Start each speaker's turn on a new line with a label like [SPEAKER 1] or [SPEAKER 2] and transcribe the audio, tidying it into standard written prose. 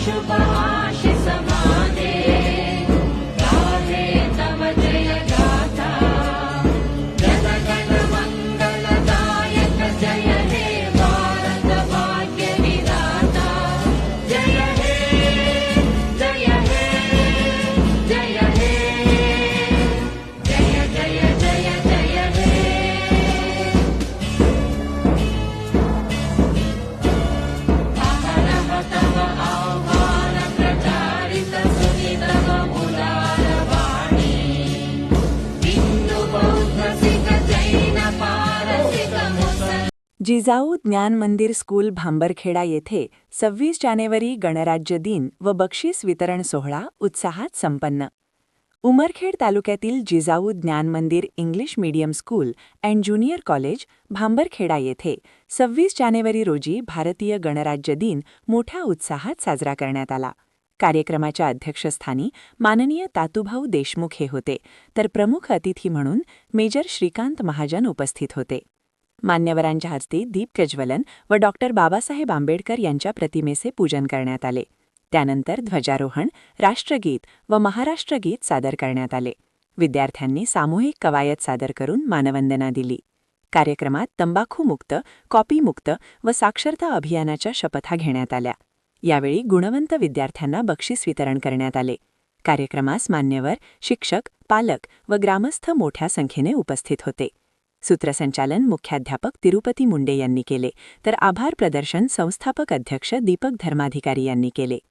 [SPEAKER 1] शुभ आशीष माने गाहे तव जय गाथा जन गण मंगलदायक जय हे भारत भाग्य विधाता जय हे जय हे जय हे जय जय जय जय हे अहरह तव आह्वान प्रचारित सुनितम उदारवाणी हिंदू बौद्ध सिख जैन पारसिक मुसल
[SPEAKER 2] जिजाऊ ज्ञान मंदिर स्कूल भांबरखेडा येथे 26 जानेवारी गणराज्य दिन व बक्षीस वितरण सोहळा उत्साहात संपन्न. उमरखेड तालुक्यातील Jijau Gyan Mandir English medium school and junior college Bhambarkheda येथे 26 जानेवारी रोजी भारतीय गणराज्य दिन मोठ्या उत्साहात साजरा करण्यात आला. कार्यक्रमाच्या अध्यक्षस्थानी माननीय तातूभाऊ देशमुख हे होते, तर प्रमुख अतिथी म्हणून मेजर श्रीकांत महाजन उपस्थित होते. मान्यवरांच्या हस्ते दीप प्रज्वलन व डॉक्टर बाबासाहेब आंबेडकर यांच्या प्रतिमेचे पूजन करण्यात आले. त्यानंतर ध्वजारोहण, राष्ट्रगीत व महाराष्ट्रगीत सादर करण्यात आले. विद्यार्थ्यांनी सामूहिक कवायत सादर करून मानवंदना दिली. कार्यक्रमात तंबाखूमुक्त, कॉपीमुक्त व साक्षरता अभियानाच्या शपथा घेण्यात आल्या. यावेळी गुणवंत विद्यार्थ्यांना बक्षीस वितरण करण्यात आले. कार्यक्रमास मान्यवर, शिक्षक, पालक व ग्रामस्थ मोठ्या संख्येने उपस्थित होते. सूत्रसंचालन मुख्याध्यापक तिरुपती मुंडे यांनी केले, तर आभार प्रदर्शन संस्थापक अध्यक्ष दीपक धर्माधिकारी यांनी केले.